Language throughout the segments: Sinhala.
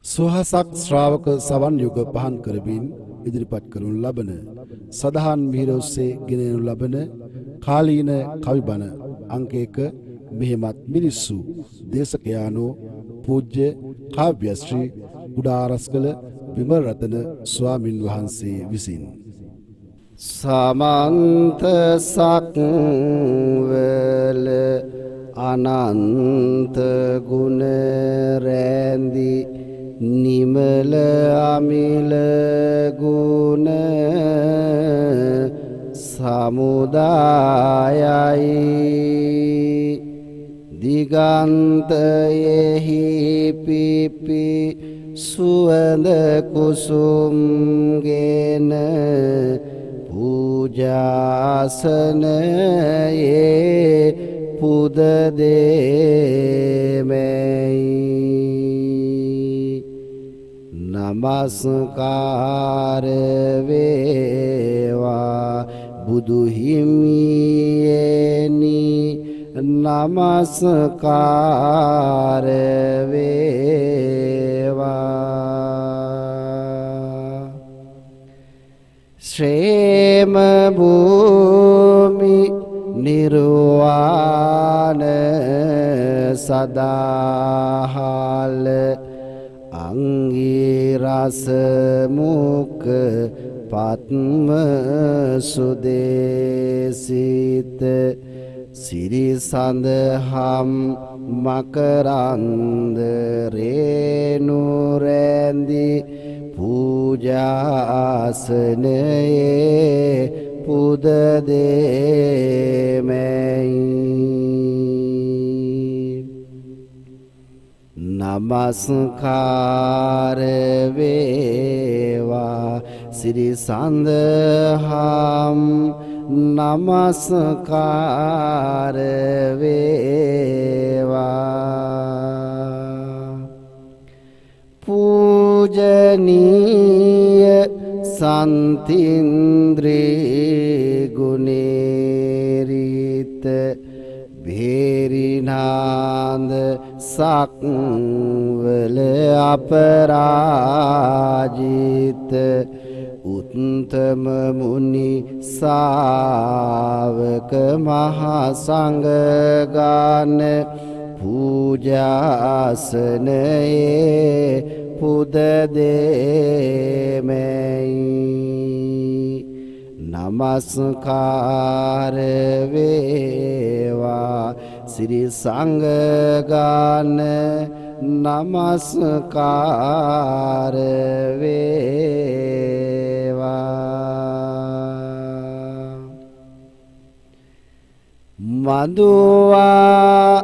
සුහසක් ශ්‍රාවක සවන් යුග පහන් කරමින් ඉදිරිපත් කරනු ලබන සදහන් මිහිර ඔස්සේ ගෙනෙනු ලබන කාලීන කවි බණ අංක 1 මෙහෙමත් මිනිස්සු දේශකයානෝ පූජ්‍ය කාව්‍යශ්‍රී කුඩාරස්කල විමල රතන ස්වාමින් වහන්සේ විසින් සමන්ත සක්වල අනන්ත ගුණ රැඳි නිමල අමිල ගුණ සමුදායයි දිගන්තයෙහි පිපි සුවඳ කුසුම් ගෙන පූජාසනයේ පුද දෙමෙයි නමස්කාර වේවා බුදු හිමියනි නමස්කාර වේවා ශ්‍රේම භූමි නිර්වාණ සදාහල අංගිරස මුක පත්ම සුදේසිත සිරි සඳහම් මකරන්ද රේනු රැඳි පූජාසනයේ පුද දෙමෙයි නමස්කාර වේවා සිරි සඳහම් නමස්කාර වේවා පූජනීය සන්තින්ද්‍රී ගුණේරිත භේරිනාන්ද සක්වල අපරාජිත උත්තම මුනි ශාවක මහා සංඝගණ පූජාසනයේ පුද දෙමෙයි නමස්කාර වේවා සිරි සංඝගණ නමස්කාර වේවා මදුවා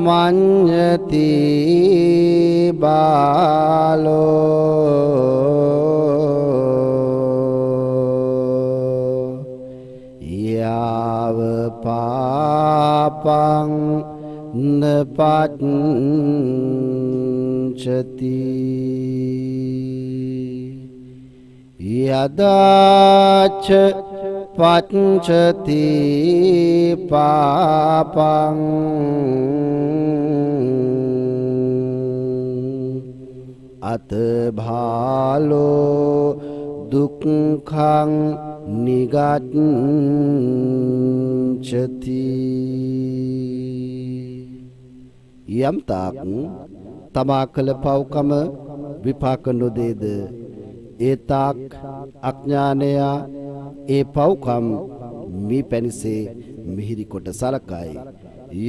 මඤ්ඤති බාලෝ යාව පාපං නපච්චති යදාච පච්චති පාපං අතභාලෝ දුක්ඛං නිගච්ඡති යම් තාක් තමා කළ පව්කම විපාක නොදේද ඒ තාක් අඥානයා ඒ පව්කම් මී පැනිසේ මිහිරි කොට සලකයි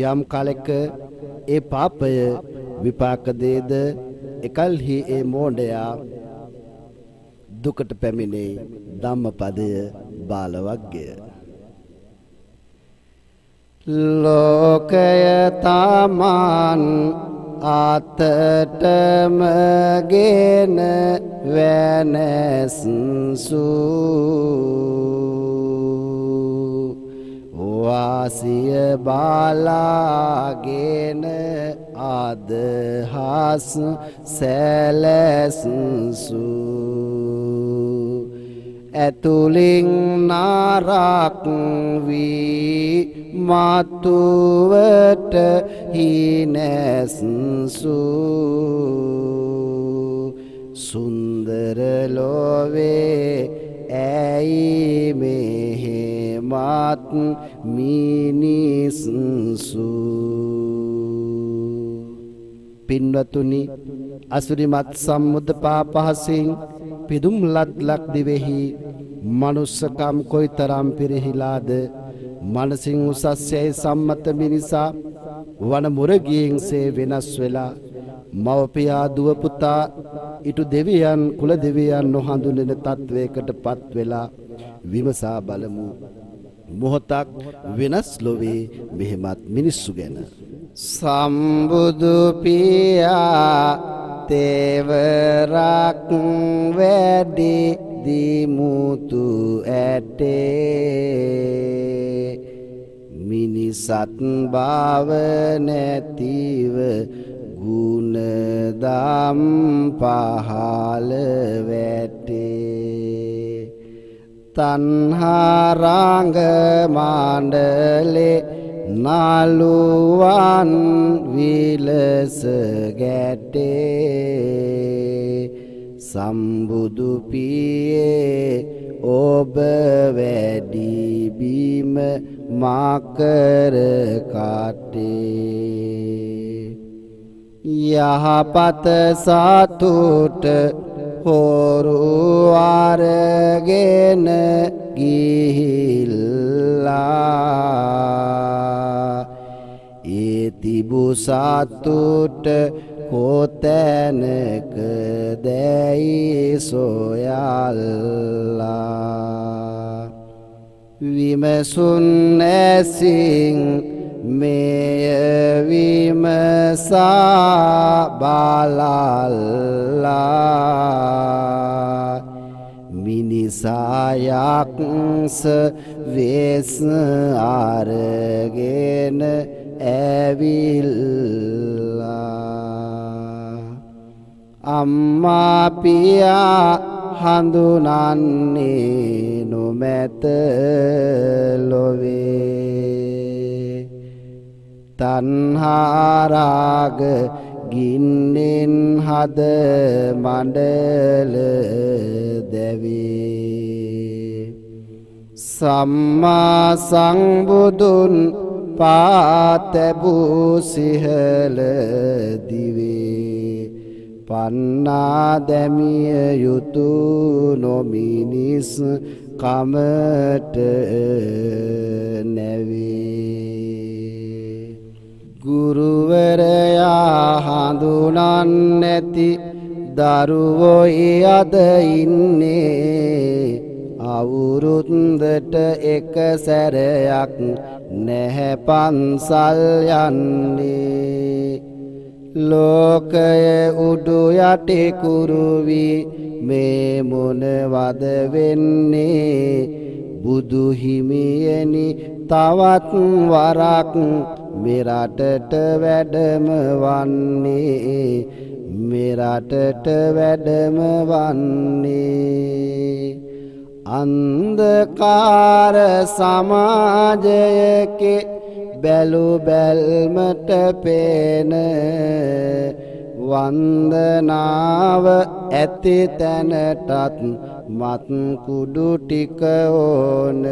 යම් කලක ඒ පාපය විපාක දේද එකල්හි ඒ මෝඩයා දුකට පැමිණේ ධම්මපදය බාලවග්ගය ලෝකය තමන් අතටම ගෙන වෙනස්සු වාසිය බාලාගෙන අදහස් සැලසු ඇතුලින් නාරක් වී මතුවට හිනැස්සු ලොවේ ඇයි මෙහෙමත් මිනිස්සු. පින්වතුනි, අසුරිමත් සම්මුද පාපහසින් පිදුම් ලද්ලක් දිවෙහි මනුස්සකම් කොයිතරම් පිරිහිලාද. මනසින් උසස්යයි සම්මත මිනිසා වන මුරගියෙන්සේ වෙනස් වෙලා මවපියා දුව පුතා ඉටු දෙවියන් කුල දෙවියන් නොහඳුනෙන තත්වයකට පත් වෙලා විමසා බලමු මොහොතක් වෙනස් ලොවේ මෙහෙමත් මිනිස්සු ගැන. සම්බුදු පියා තෙවරක් වැඩි දිමුතු ඇටේ මිනිසත් භාව නැතිව ගුණදම් පහළ වැටේ. තණ්හාරංග මණ්ඩලේ නාලුවන් විලස ගැටේ. සම්බුදු පියේ ඔබ වැඩි බිම මාකර කාටේ. යහපත සතුට හොරු අරගෙන ගිහිල්ලා ඒ තිබු සතුට කොතැනක දැයි සොයල්ලා. විමසුන් ඇසින් මෙය විමසා බලල්ලා. මිනිසායක්ස වෙස් අරගෙන ඇවිල්ලා. අම්මා පියා හඳුනන්නේ නොමැත ලොවේ. තණ්හාරාග ගින්නෙන් හද මණ්ඩල දැවේ. සම්මා සංබුදුන් පාතැබූ සිහල දිවේ පන්නා දැමිය යුතු නොමිනිස් කමට නැවේ. ගුරුවරයා හඳුනන් නැති දරුවෝයි අද ඉන්නේ. අවුරුද්දට එක සැරයක් නැහැ පන්සල් යන්නේ. ලෝකය උඩු යටි කුරුවි මේ මොනවද වෙන්නේ. බුදු හිමියනි තවත් වරක් මෙරටට වැඩම වන්නේ. මෙරටට වැඩම වන්නේ. අන්ධකාර සමාජයකේ බැලු බැල්මට පේන වන්දනාව ඇති තැනටත් මත් කුඩු ටික ඕන.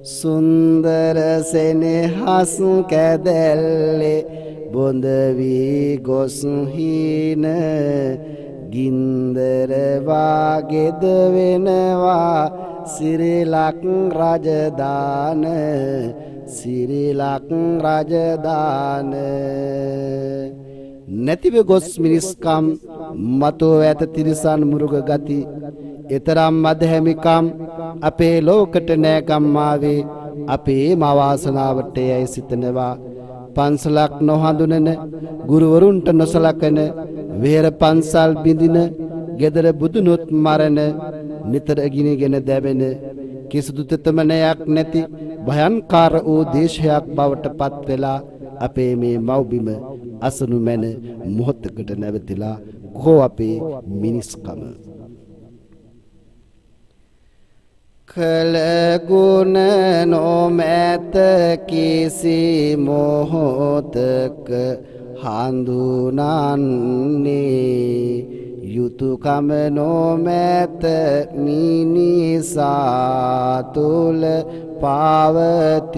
සුන්දර සෙනෙහස් කැදැල්ලේ බොඳ වී ගොස් හීන ගින්දර වාගෙද වෙනවා සිරිලක් රජදාන. සිරිලක් රජදාන. නැතිව ගොස් මිනිස්කම් මතෝ ඇත තිරිසන් මුරුග ගති. එතරම් මදහැමිකම් අපේ ලෝකට නෑගම්මාවේ අපේ මවාසනාවට යැයි සිතනවා. පන්සලක් නොහඳුනන ගුරුවරුන්ට නොසලකන වෙහෙර පන්සල් බිඳින ගෙදර බුදුනොත් මරණ නිතර ගිනිගෙන දැවෙන කිසිදු තෙතමනයක් නැති භයංකාර වූ දේශයක් බවට පත් වෙලා අපේ මේ මව්බිම අසනු මැන මොහොතකට නැවතිලා කෝ අපේ මිනිස්කම. කළ ගුණ නොමැත කිසි මොහොතක හඳුනන්නේ. යුතුයකම නොමැත මිනිසා තුල පවතින්නේ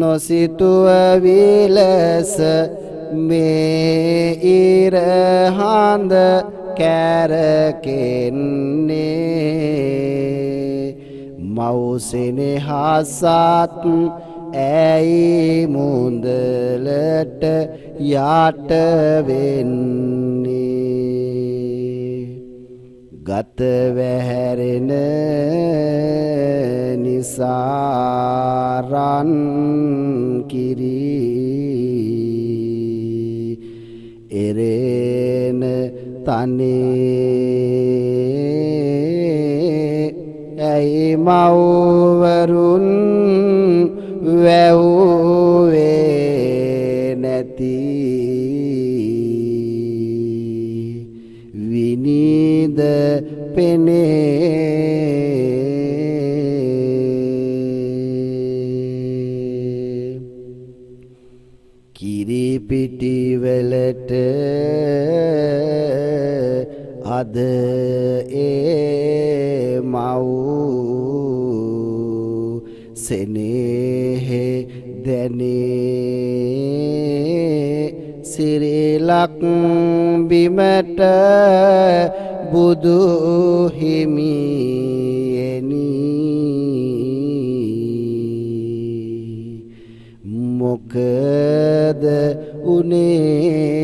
නොසිතුව විලස මේ ඉර හඳ කැරකෙන්නේ මව්සෙනෙහසත් ඇයි මුදලට යට වෙන්නේ ගත වැහැරෙන නිසාරන් කිරි එරෙන තනේ ඇයි මව්වරුන් වැව්වේ නැති විනිද පෙනේ කිරිපිටි වලට අද ඒ මව් සෙනෙහෙ දැනේ සිරිලක් බිමට බුදු හිමියනි මොකද උනේ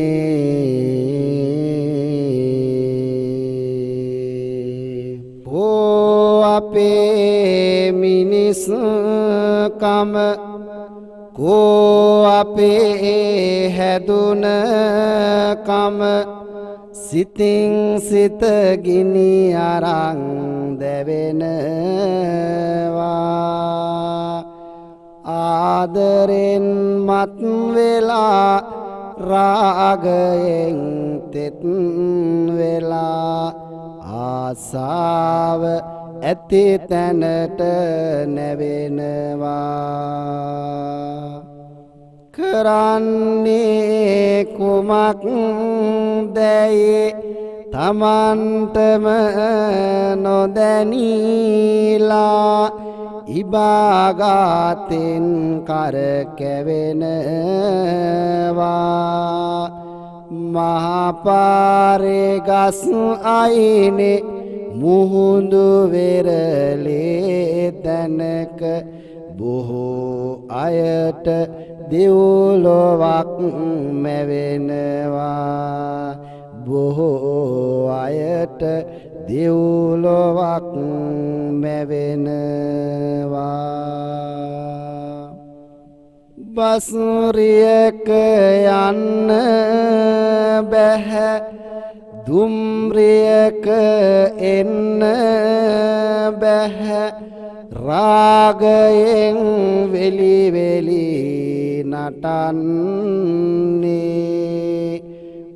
ඕ අපේ මිනිස්කම කෝ අපේ හැදුනකම සිතින් සිත ගිනි අරන් දැවෙනවා ආදරෙන් මත් වෙලා රාගයෙන් තෙත් වෙලා ආසාව ඇති තැනට නැවෙනවා කරන්නේ කුමක් දැයි තමන්ටම නොදැනීලා ඉබාගාතෙන් කරකැවෙනවා මහපාරේ ගස් අයිනේ මුහුදු වෙරළේ තැනක බොහෝ අයට දෙව්ලොවක් මැවෙනවා බොහෝ අයට දෙව්ලොවක් මැවෙනවා බස්රියක යන්න බැහැ දුම්රියක එන්න බැහැ රාගයෙන් වෙලි වෙලි නටන්නේ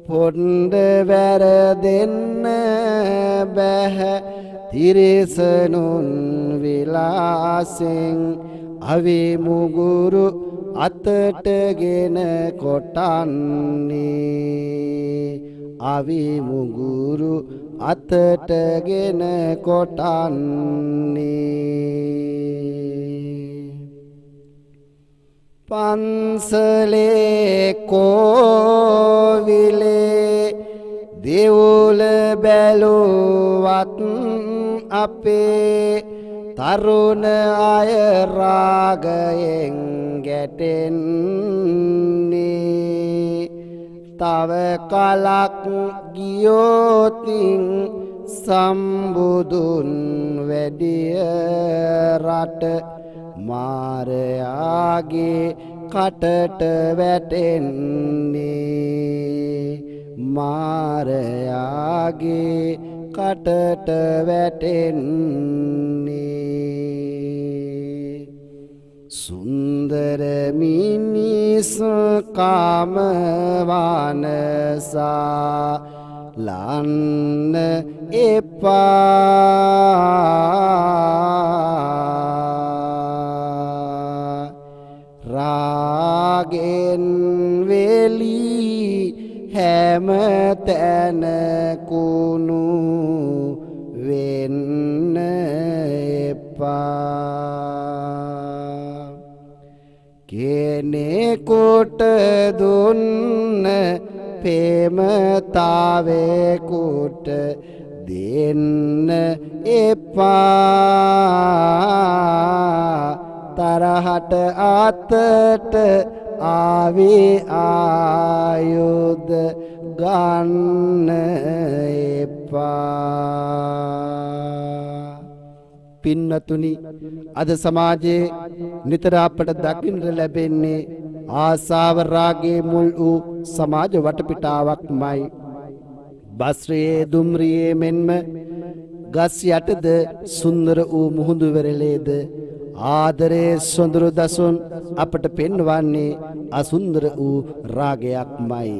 පොණ්ඩ වැරදෙන්න බැහැ තිරිසනුන් විලාසෙන් අවි මුගුරු අතටගෙන කොටන්නේ අවි මුගුරු අතටගෙන කොටන්නේ පන්සලේ කෝවිලේ දෙවුල බැලුවත් අපේ තරුණ අය රාගයෙන් ගැටෙන්නේ තව කලක් ගියෝතින් සම්බුදුන් වැඩිය රට මාරයාගේ කටට වැටෙන්නේ මාරයාගේ කටට වැටෙන්නේ සුන්දර මිනිස් කාමවනසා ලන්න එපා රාගෙන් වෙලි හැ හැම තැන කුණු වෙන්න එපා කෙනෙකුට දුන්න ප්‍රේමතාවයකට දෙන්න එපා තරහට අතට ආවේ ආයුධ ගන්න එපා පින්නතුනි අද සමාජයේ නිතර අපට දකින්න ලැබෙන්නේ ආසාව රාගයේ මුල් වූ සමාජ වටපිටාවක්මයි බස්රියේ දුම්රියේ මෙන්ම ගස් යටද සුන්දර වූ මුහුදු වෙරළේද ආදරේ සොඳුරු දසුන් අපට පෙන්වන්නේ අසුන්දර වූ රාගයක්මයි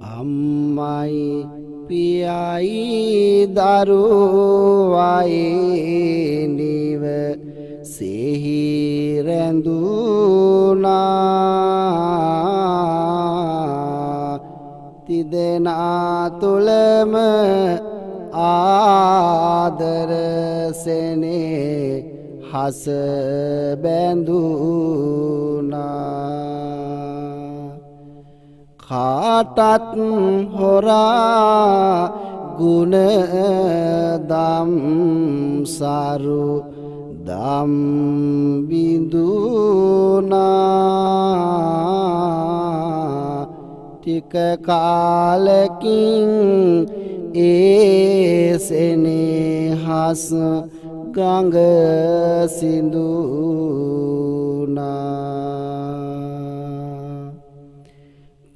අම්මයි පියයි දරුවයි නිව සිහි රැඳුනා තිදෙනා තුලම ආදර සෙනේ හස බැඳුනා කාටත් හොරා ගුණ දම් සරු දම් බිඳුනා ටික කාලකින් ඒ සෙනෙහස ගඟ සිඳුනා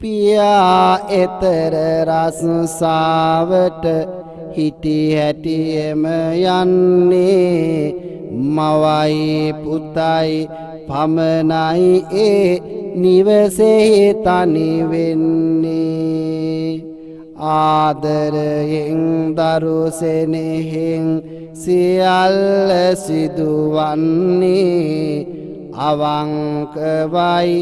පියා එතර රසාවට හිටි හැටියෙම යන්නේ මවයි පුතයි පමණයි ඒ නිවසේ තනි වෙන්නේ ආදරයෙන් දරු සෙනෙහෙන් සියල්ල සිදුවන්නේ අවංකවයි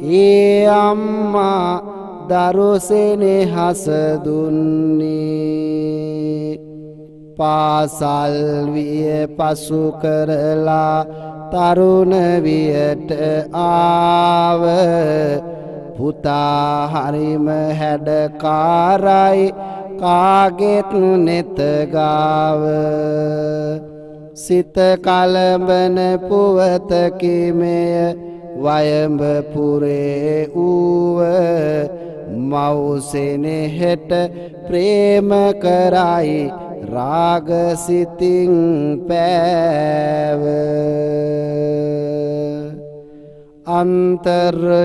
ඒ අම්මා දරු සෙනෙහස දුන්නේ පාසල් විය පසු කරලා තරුණ වියට ආව පුතා හරිම හැඩකාරයි කාගෙත් නෙත ගාව සිත කලඹන පුවත කිමය වයඹ පුරේ ඌව මව්සෙනෙහෙට ප්‍රේම කරයි රාග සිතින් පෑව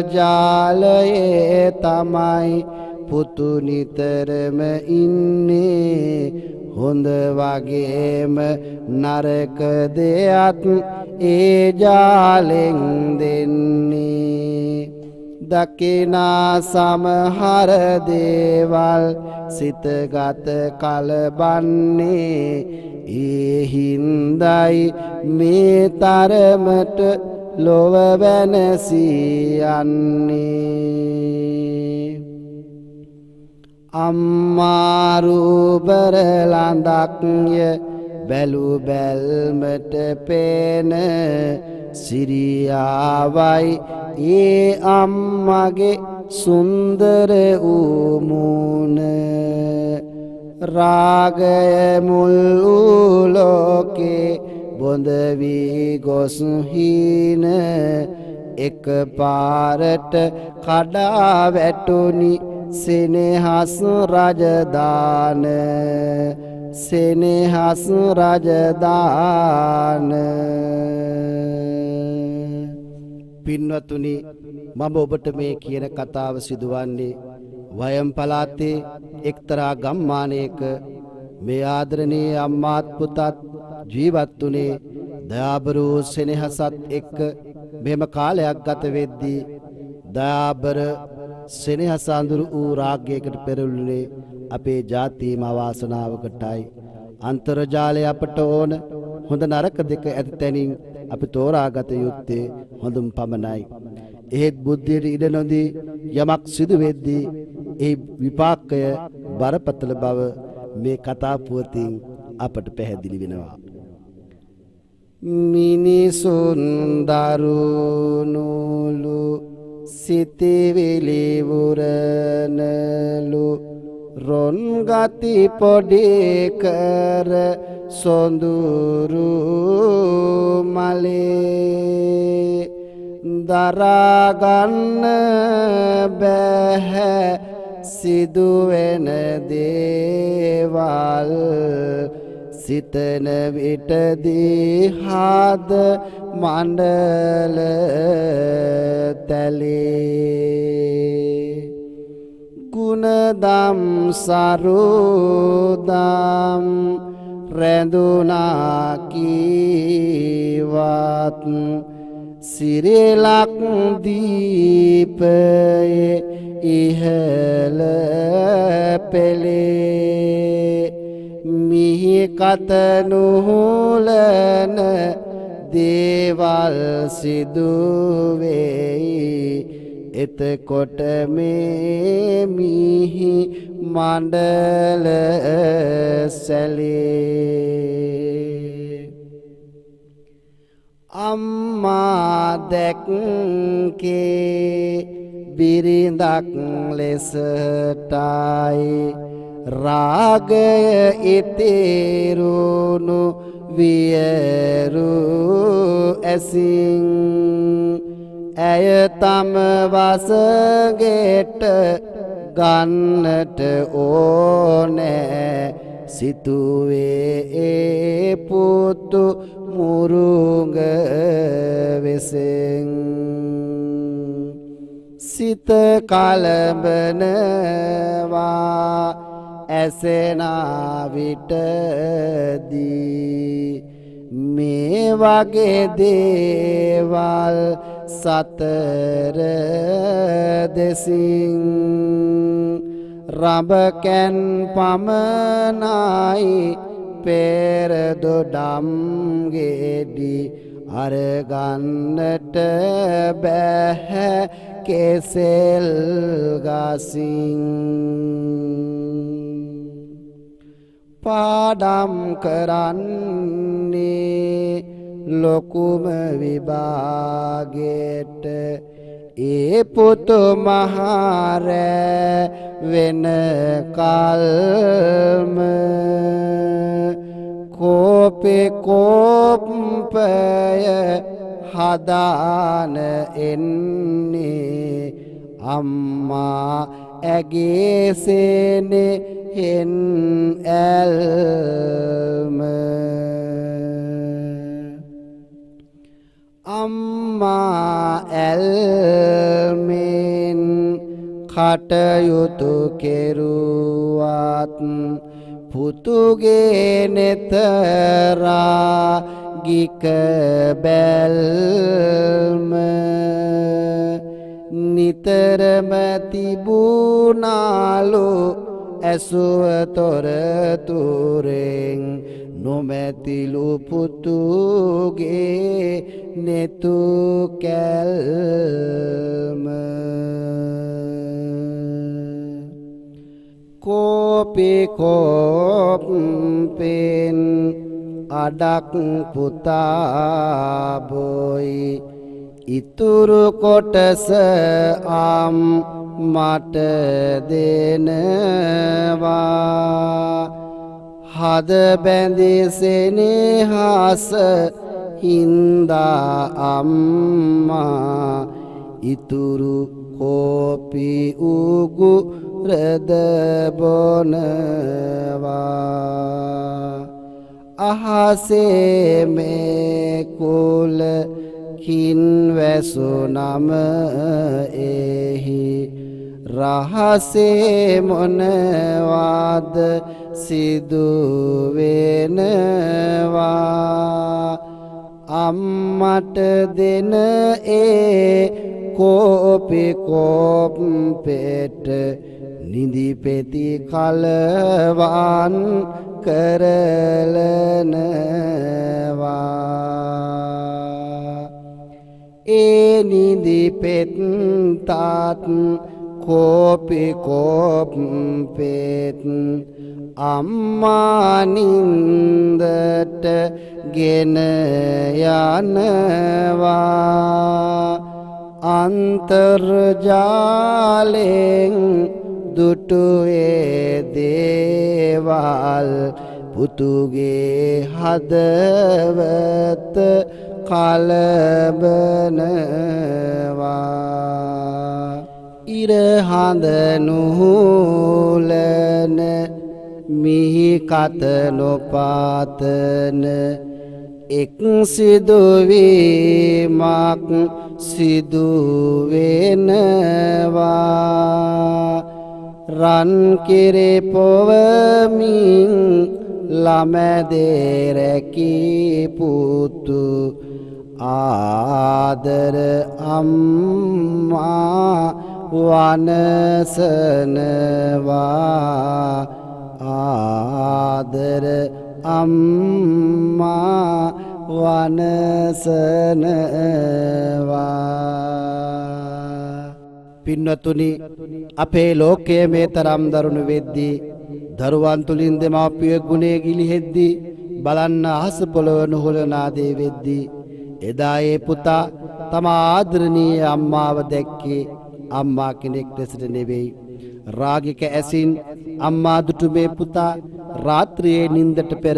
අන්තර්ජාලයේ තමයි පුතු නිතරම ඉන්නේ හොඳ වගේම නරක දෙයක් ඒ ජාලෙන් දෙන්නේ දකිනා සමහර දේවල් සිතගත කලබන්නේ ඒ හින්දයි මේ තරමට ලොව වෙනසී යන්නේ අම්මා රූපර ළඳක්ය බැලු බැල්මට පේන සිරියාවයි ඒ අම්මගේ සුන්දර වූ මූණ රාගය මුල් වූ ලෝකේ බොඳ වී ගොස් හීන එක පාරට කඩා වැටුනි සෙනෙහස් රජදාන සෙනෙහස් රජදාන පින්වතුනි මම ඔබට මේ කියන කතාව සිදුවන්නේ වයම් පළාතේ එක්තරා ගම්මානයක මේ ආදරණීය අම්මාත් පුතත් ජීවත් වුණේ දයාබර සෙනෙහසත් එක්ක මෙම කාලයක් ගත වෙද්දී දයාබර සෙනෙහස අඳුරු වූ රාගයකට පෙරළුනේ අපේ ජාතියම අවාසනාවකටයි අන්තර්ජාලය අපට ඕන හොඳ නරක දෙක ඇති තැනින් අපි තෝරාගත යුත්තේ හොඳම පමණයි එහෙත් බුද්ධියට ඉඩ නොදී යමක් සිදු වෙද්දී ඒ විපාකය බරපතල බව මේ කතා පුවතින් අපට පැහැදිලි වෙනවා. මිනිසුන් දරුණුලු සිතිවිලි වුරනලු රොන් ගති පොඩි කර සොඳුරු මලේ දරාගන්න බැහැ සිදුවෙන දේවල් සිතන විටදී හද මණ්ඩල තැලේ ගුණදම් සරුදම් රැඳුනා කීවත් සිරිලක් දීපයේ ඉහළ පෙළේ මිහි කත නුහුලන දේවල් සිදුවෙයි එතකොට මේ මිහි මණ්ඩල සැලේ අම්මා දැක්කේ බිරිඳක් ලෙසටයි රාගය ඉතිරුණු වියරු ඇසින් ඇය තම වසගෙට ගන්නට ඕනෑ සිතුවේ ඒ පුතු මුරුංග වෙසෙන් සිත කලබනවා ඇසෙනා විටදී මේ වගේ දේවල් සතර දෙසින් රඹකැන් පමණයි පෙරදොඩම් ගෙඩි අරගන්නට බැහැ කෙසෙල් ගසින් පාඩම් කරන්නේ ලොකුම විභාගෙට ඒ පුතු මහරෑ වෙන කල්ම කෝපේ කෝපය හදාන එන්නේ අම්මා ඇගේ සෙනේ හෙන් ඇල්ම අම්මා ඇල්මෙන් කටයුතු කෙරුවත් පුතුගේ නෙතරා ගික බැල්ම නිතරම තිබුණාලු ඇසුව තොරතුරෙන් නොමැතිලු පුතුගේ නෙතු කැල්ම කෝපි කෝපෙන් අඩක් පුතා බොයි ඉතුරු කොටස මට දෙනවා හද බැඳි සෙනෙහස හින්දා අම්මා ඉතුරු කෝපි උගු රද බොනවා අහසේ මේ කුල කින් වැසුනම එහි රහසේ මොනවාද සිදුවෙනවා අම්මට දෙන ඒ කෝපි කෝපෙට නිදි පෙති කලවන් කරලනවා ඒ නිදි පෙත් තාත් කෝපි කෝපෙත් අම්මා නින්දට ගෙන යනවා අන්තර්ජාලෙන් දුටුවේ දේවල් පුතුගේ හදවත කලබනවා ඉර හඳ නුහුලන මිහි කත නොපාතන එක් සිදුවීමක් සිදු වෙනවා රන් කිරි පොවමින් ළමදේ රැකී පුතු ආදර අම්මා වනසනවා ආදර අම්මා වනසනවා පින්නතුනි අපේ ලෝකයේ මේ තරම් දරුණු වෙද්දී දරුවන් තුලින් දෙමාපිය ගුණේ ගිලිහෙද්දී බලන්න අහස පොළව නොහොලනා දේ වෙද්දී එදා ඒ පුතා තම ආදරණීය අම්මාව දැක්කේ අම්මා කෙනෙක් ලෙසට නෙවෙයි රාගික ඇසින් අම්මා දුටු මේ පුතා රාත්‍රියේ නිින්දට පෙර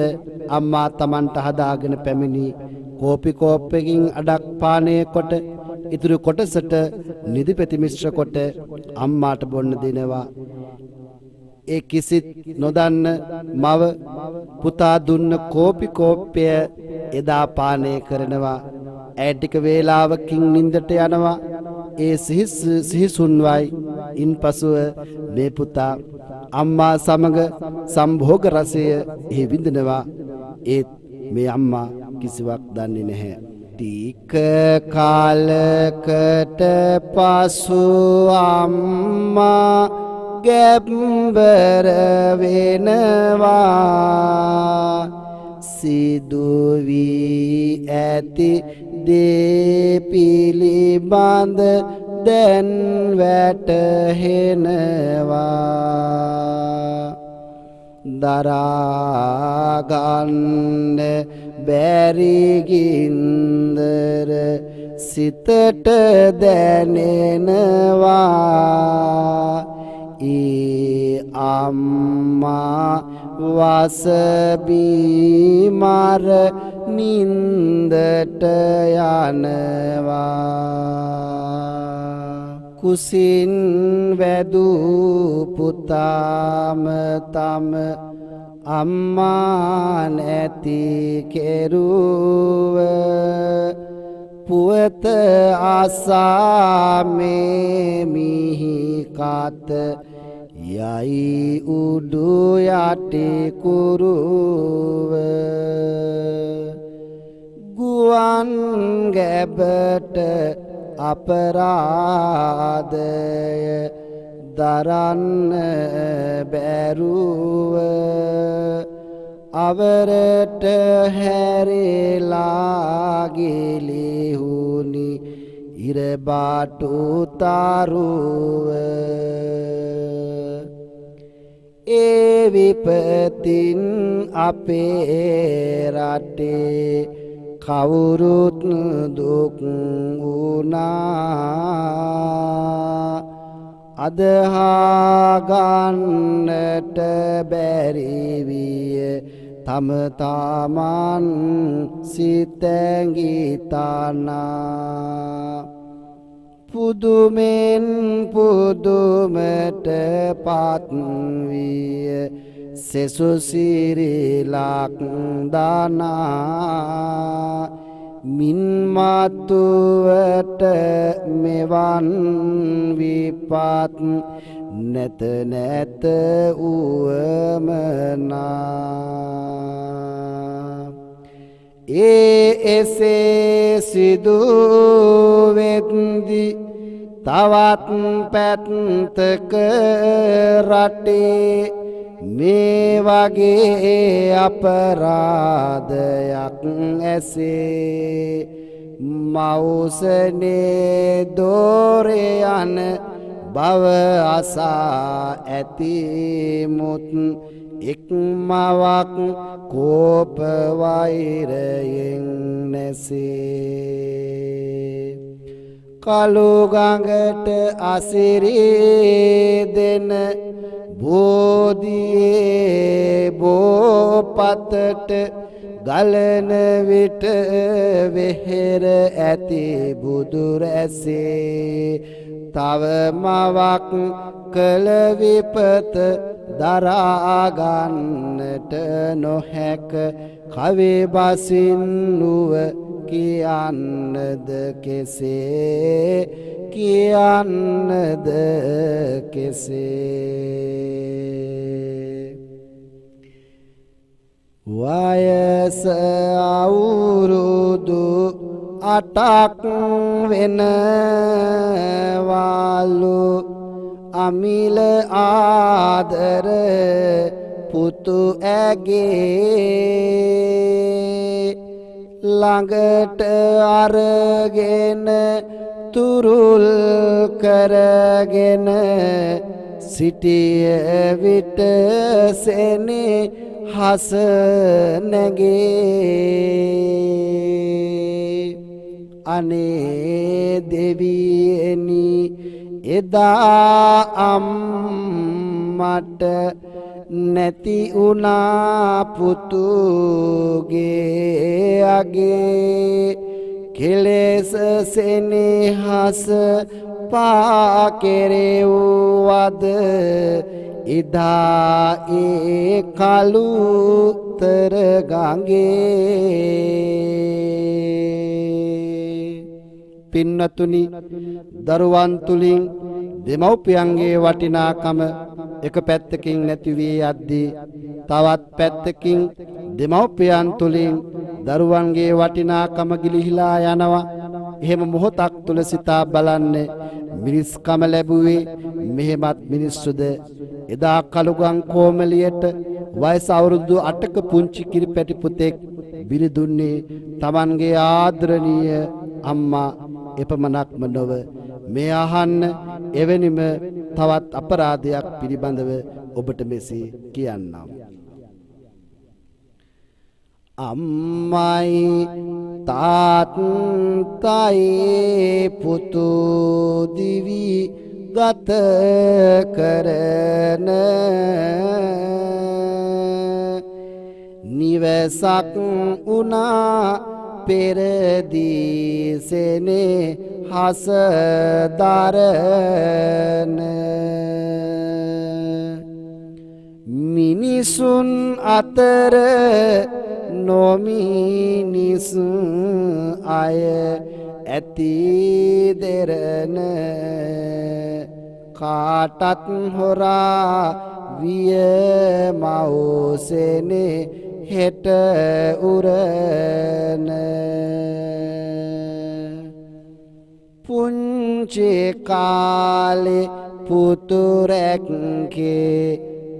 අම්මා Tamanට හදාගෙන පැමිණි කෝපි කෝප්පකින් අඩක් පානය කොට ඉතුරු කොටසට නිදිපෙති මිශ්‍ර කොට අම්මාට බොන්න දෙනවා ඒ කිසිත් නොදන්න මව පුතා දුන්න කෝපි කෝප්පය එදා පානය කරනවා ඈ ටික වේලාවකින් නිින්දට යනවා ඒ සිහිසුන්වයි ඉන්පසුව මේ පුතා අම්මා සමග සම්භෝග රසය එහි විඳිනවා ඒත් මේ අම්මා කිසිවක් දන්නේ නැහැ ටික කාලකට පසු අම්මා ගැඹර වෙනවා සිදු වී ඇති දේ පිළිබඳ දැන් වැටහෙනවා දරාගන්න බැරි ගින්දර සිතට දැනෙනවා ඒ අම්මා වසබිමර නින්දට යනවා කුසින් වැදූ පුතාම තම අම්මා නැති කෙරුව පුවත ආසාමේ මිහි කාත යයි උඩු යටි කුරුව ගුවන් ගැබට අපරාධය දරන්න බැරුව අවරට හැරිලා ගිලිහුනි ඉරබාටු තරුව ඒ විපතින් අපේ රටේ කවුරුත් දුක් වුණා අදහාගන්නට බැරි විය තම තමන් සිතැඟිතනා පුදුමෙන් පුදුමට පත්විය සෙසුසිරිලක් දනා මින්මතුවට මෙවන් විපත් නැත නැත උවමනා එසේ සිදුවෙද්දි තවත් පැත්තක රටේ මේ වගේ අපරාධයක් ඇසේ මවුසනේ දෝරේ යන භව අසා ඇති මුත් එක්මවක් කෝප වෛරයෙන් නැසේ කලු ගඟට අසිරී දෙන බෝධියේ බෝපතට ගලන විට වෙහෙර ඇති බුදු රැසේ තව මවක් කළ විපත දරා ගන්නට නොහැක කවි බසින් නුව කියන්නද කෙසේ කියන්නද කෙසේ වයස අවුරුදු 8ක් වෙනවලු අමිල ආදර පුතු ඇගේ ළඟට අරගෙන තුරුල් කරගෙන සිටිය විට සෙනේ හස නැගේ අනේ දෙවියනි එදා අම්මට නැති උනා පුතුගේ අගේ කෙලෙස සෙනෙහස පා කෙරෙව්වද ඉදා ඒ කලුතර ගඟේ පින්නතුනි දරුවන් තුලින් දෙමව්පියන්ගේ වටිනාකම එක පැත්තකින් නැති වී යද්දී තවත් පැත්තකින් දෙමව්පියන් තුලින් දරුවන්ගේ වටිනාකම ගිලිහිලා යනවා. එහෙම මොහොතක් තුල සිතා බලන්නේ මිනිස්කම ලැබුවේ මෙහෙමත් මිනිස්සුද? එදා කලුගම් කොමලියට වයස අවුරුදු 8ක පුංචි කිරිපැටි පුතෙක් බිරි දුන්නේ Tamanගේ ආදරණීය අම්මා එපමණක්ම නොව මේ අහන්න එවැනිම තවත් අපරාධයක් පිළිබඳව ඔබට මෙසේ කියන්නම්. අම්මයි තාත්තයි පුතු දිවි ගත කරන නිවසක් උනා පෙරදී සෙනේ හස දරන මිනිසුන් අතර නොමිනිසුන් අය ඇති දෙරන කාටත් හොරා විය මවසෙනේ හෙට උරන පුංචි කාලේ පුතුරෙක්ගේ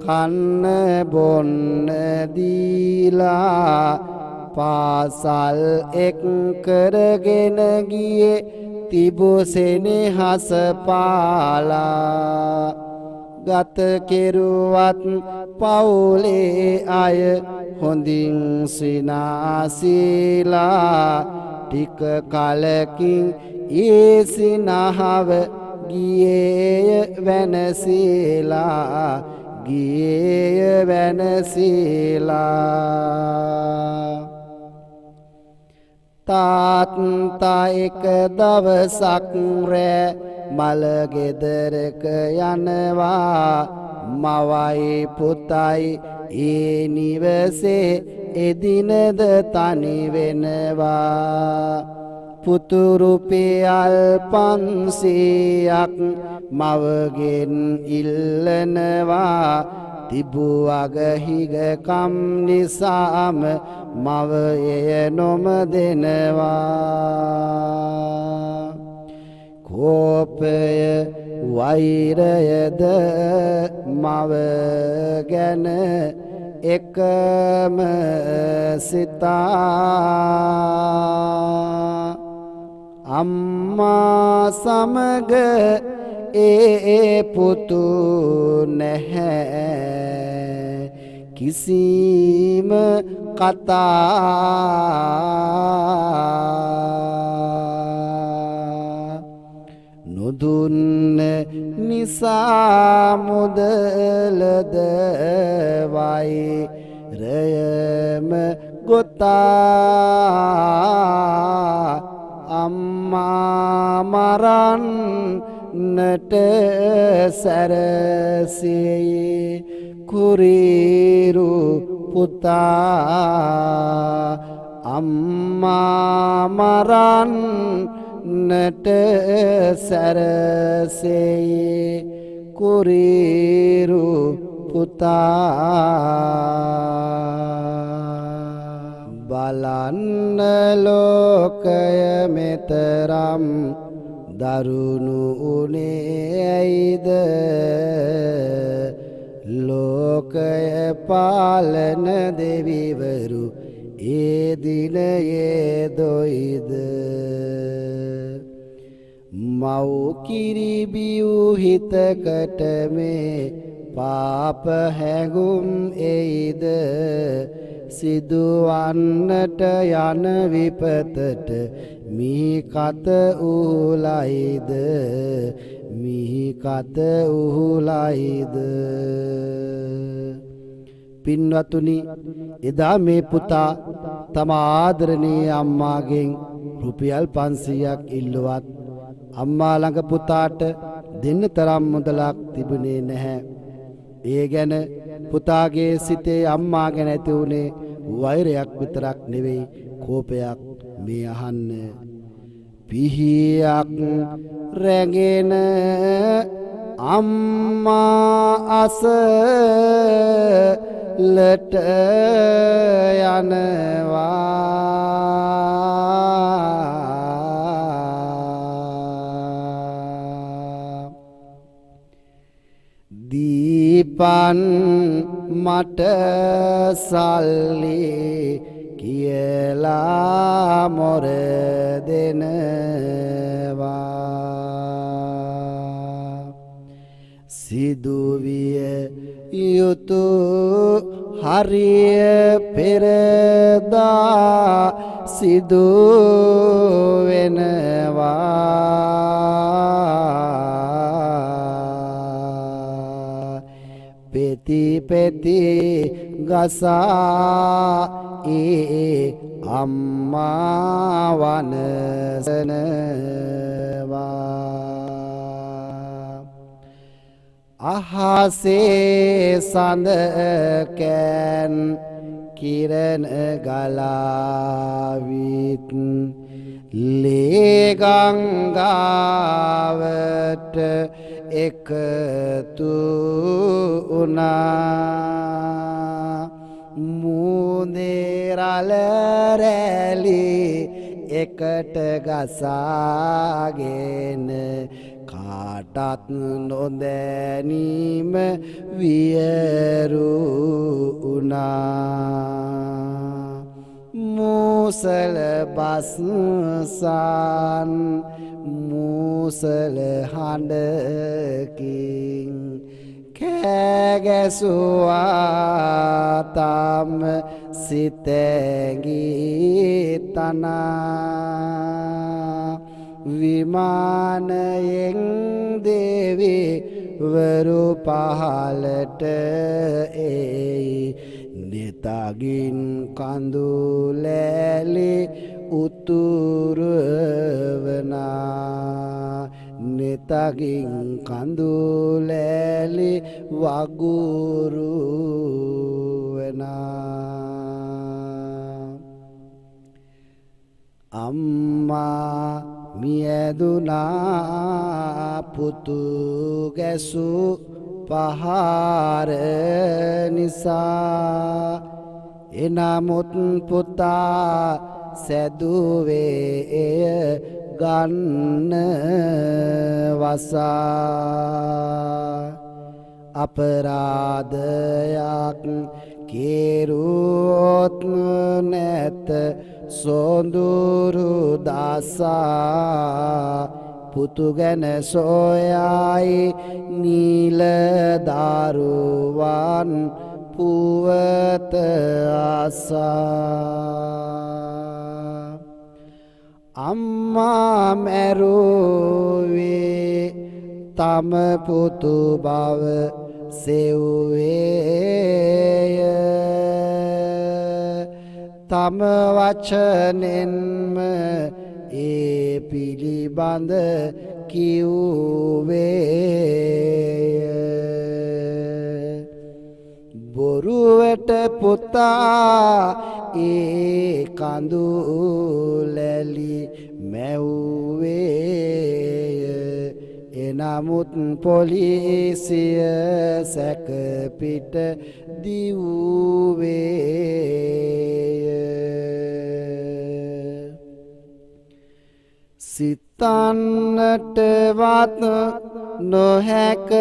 කන්න බොන්න දීලා පාසල් එක් කරගෙන ගියේ තිබුසෙනෙහස පාලා ගත කෙරුවත් පවුලේ අය හොඳින් සිනාසීලා ටික කලකින් ඒ සිනහව ගියේය වෙනසීලා ගියේය වෙනසීලා තාත්තා එක දවසක් රෑ මල ගෙදරක යනවා මවයි පුතයි ඒ නිවසේ එදිනද තනි වෙනවා පුතු රුපියල් 500ක් මවගෙන් ඉල්ලනවා තිබු අගහිගකම් නිසාම මව එය නොම දෙනවා කෝපය වෛරයද මව ගැන එකම සිතා අම්මා සමග ඒ පුතු නැහැ කිසිම කතා නොදුන්න නිසා මුදලද වෛරයම ගොතා අම්මා මරන්නට සැරසී කුරිරු පුතා අම්මා මරන්නට සැරසී කුරිරු පුතා බලන්න ලෝකය මෙතරම් දරුණු උනේ ඇයිද ලෝකය පාලන දෙවිවරු ඒ දිනයේ දොයිද මව් කිරිබියු හිතකට මේ පාප හැඟුම් එයිද සිදුවන්නට යන විපතට මිහි කත උහුලයිද මිහි කත උහුලයිද පින්වතුනි එදා මේ පුතා තම ආදරණීය අම්මාගෙන් රුපියල් 500ක් ඉල්ලුවත් අම්මා ළඟ පුතාට දෙන්න තරම් මුදලක් තිබුණේ නැහැ. ඒ ගැන පුතාගේ සිතේ අම්මා ගැන ඇති වුණේ වෛරයක් විතරක් නෙවෙයි කෝපයක්. මේ අහන්න පිහියක් රැගෙන අම්මා අසලට යනවා දීපන් මට සල්ලි කියලා මොර දෙනවා සිදුවිය යුතු හරිය පෙරදා සිදු වෙනවා පෙති පෙති ගසා ඒ අම්මා වනසනවා අහසේ සඳ කෑන් කිරණ ගලාවිත් ලේ ගංගාවට එකතු වුණා මුදේ රළ රැලි එකට ගසාගෙන කාටත් නොදැනීම වියරු වුණා මූසල බස්සන් මූසල හඬකින් කෑගැසුවා තම සිතැඟී තනා විමානයෙන් දෙවිවරු පහළට එයි නෙතගින් කඳුලැලි උතුරවනා නෙතගින් කඳුලැලි වගුරුවනා අම්මා මියදුනා පුතු ගැසු පහර නිසා එනමුත් පුතා සැදුවේ එය ගන්න වසා අපරාධයක් කෙරුවොත් නැත සොඳුරු දසා පුතු ගැන සොයයි නීල දරුවන් පුවත ආසා අම්මා මැරුවේ තම පුතු බව සෙව්වේය තම වචනෙන්ම ඒ පිළිබඳ කිව්වේය බොරුවට පුතා ඒ කඳුලැලි මැව්වේය එනමුත් පොලිසිය සැකපිට දිව්වේය සිතන්නටවත් නොහැක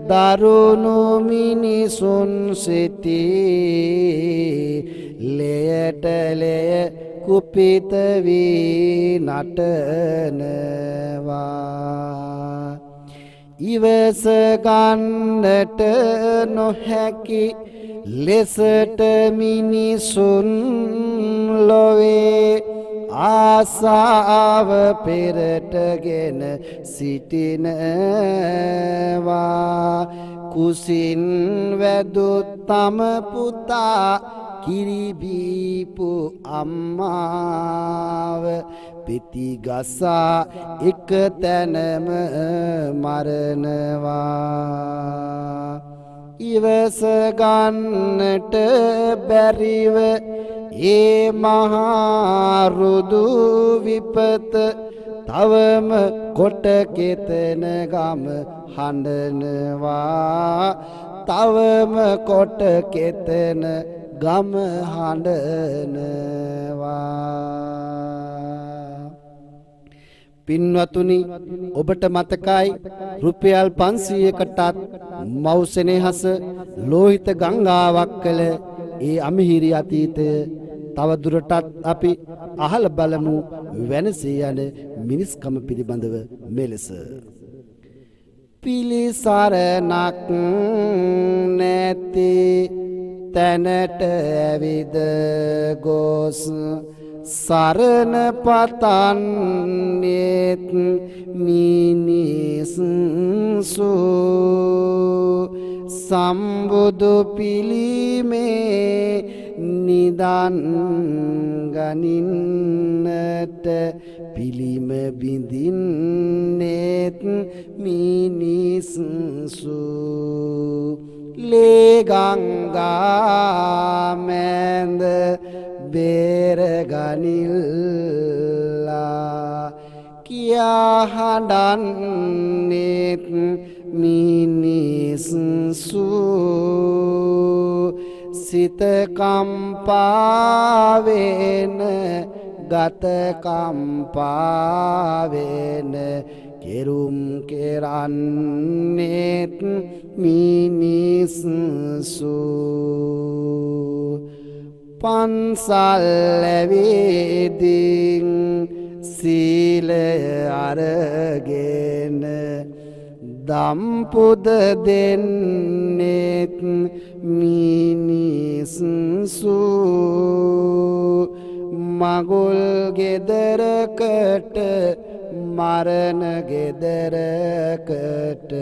දරුණු මිනිසුන් සිටී ලෙයට ලෙය කුපිත වී නටනවා ඉවස ගන්නට නොහැකි ලෙසට මිනිසුන් ලොවේ ආසාව පෙරටගෙන සිටිනවා කුසින් වැදුත් තම පුතා කිරිබීපු අම්මාව පිටිගසා එක තැනම මරනවා ඉවස ගන්නට බැරිව ඒ මහා රුදු විපත තවම කොට කෙතන ගම හඬනවා තවම කොට කෙතන ගම හඬනවා පින්වතුනි ඔබට මතකයි රුපියල් 500කටත් මව් සෙනෙහස ලෝහිත ගංගාවක් කළ ඒ අමිහිරි අතීතය තව දුරටත් අපි අහල බලමු වෙනසේ යන මිනිස්කම පිළිබඳව මෙලෙස පිලිසරණක් නැති තැනට ඇවිද ගොස් සරණ පතන්නේත් මිනිස්සු සම්බුදු පිළිමේ නිදන් ගනින්නට පිළිම බිඳින්නේත් මිනිස්සු ලේ ගංගා මැද බේරගනිල්ලා කියා හඬන්නේත් මිනිස්සු සිත කම්පාවෙන ගත කම්පාවෙන කෙරුම් කෙරන්නේත් මිනිස්සු පන්සල් ඇවිදින් සීල අරගෙන දම්පුද දෙන්නෙත් මිනිස්සු මගුල් ගෙදරකට මරණ ගෙදරකට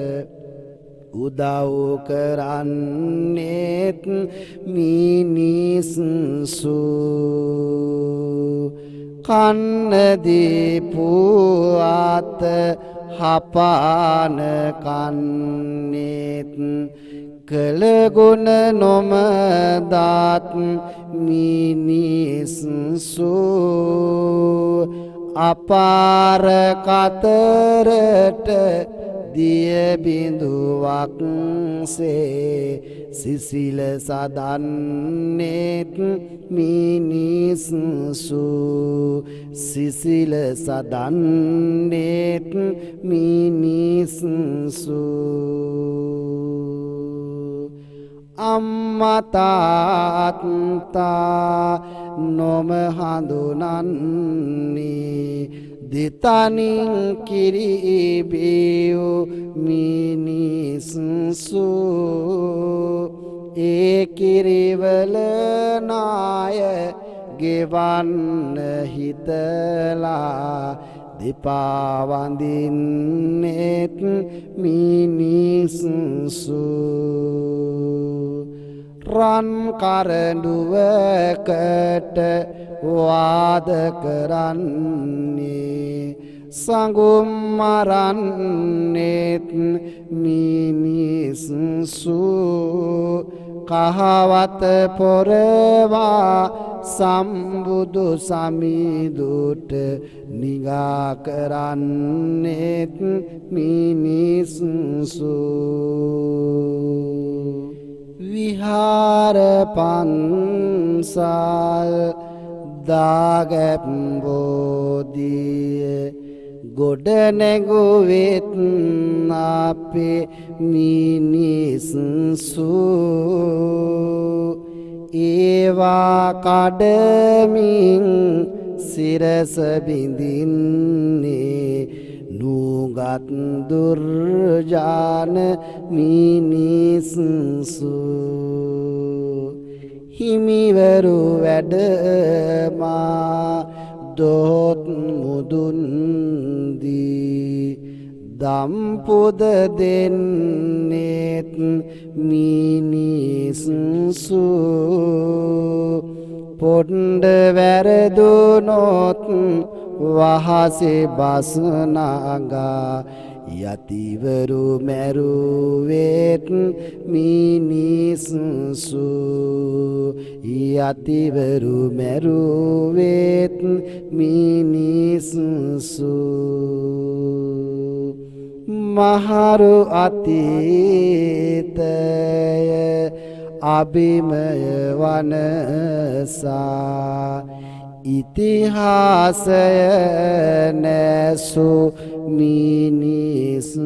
උදව් කරන්නේත් මිනිස්සු කන්න දීපු අත හපාන කන්නේත් කළගුණ නොමදාත් මිනිස්සු අපාර කතරට දිය බිඳුවක් සේ සිසිල සදන්නේත් මිනිස්සු සිසිල සදන්නේත් මිනිස්සු අම්මා තාත්තා නොම හඳුනන්නේ දෙතනින් කිරිබියු මිනිසුසු ඒ කිරිවල නාය ගෙවන්න හිතලා දෙපා වඳින්නෙත් මිනිසුසු රන් කරඬුවකට වාද කරන්නේ සංගුම් මරන්නේත් මිනිසුසු කහවත පොරවා සම්බුදු සමිඳුට නිගා කරන්නේත් මිනිසුසු විහාර පන්සල් දාගැප් බෝධිය ගොඩනැගුවෙත් අපේ මිනිසුසු ඒවා කඩමින් සිරස බිඳින්නේ නුගත් දුර්ජාන මිනිසුසු හිමිවරු වැඩමා දොත් මුදුන්දී දම්පුද දෙන්නෙත් මිනිසුසු පොණ්ඩ වැරදුනොත් වහසේ බස්නාගා යතිවරු මැරුවෙත් මිනිසුසු යතිවරු මැරුවෙත් මිනිසුසු මහරු අතීතය අභිමය වනසා ඉතිහාසය නැසු මිනිසුසු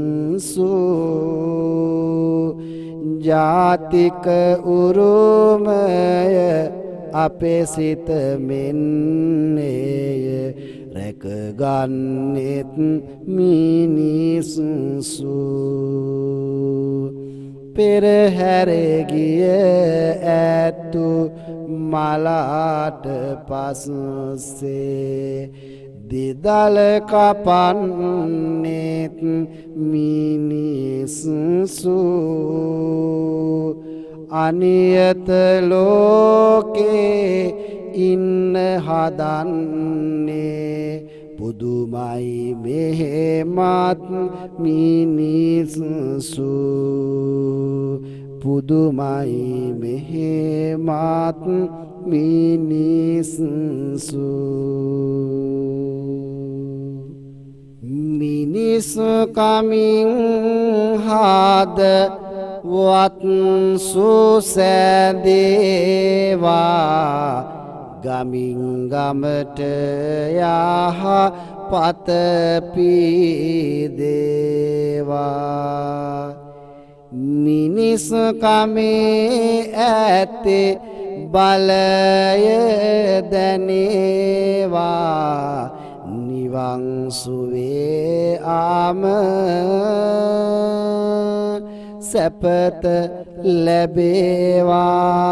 ජාතික උරුමය අපේ සිත මෙන්නේය රැකගන්නෙත් මිනිසුසු පෙරහැරගිය ඇත්තු මලාට පස්සේ දෙදල කපන්නෙත් මිනිසුසු අනියත ලෝකේ ඉන්න හදන්නේ පුදුමයි මෙහෙමත් මිනිසුසු පුදුමයි මෙහෙමත් මිනිසුසු මිනිසු කමින් හද වත් සුසැදේවා ගමින් ගමට යහ පත පීදේවා මිනිස් කමේ ඇත්තේ බලය දැනේවා නිවන් සුවේ ආම සැපත ලැබේවා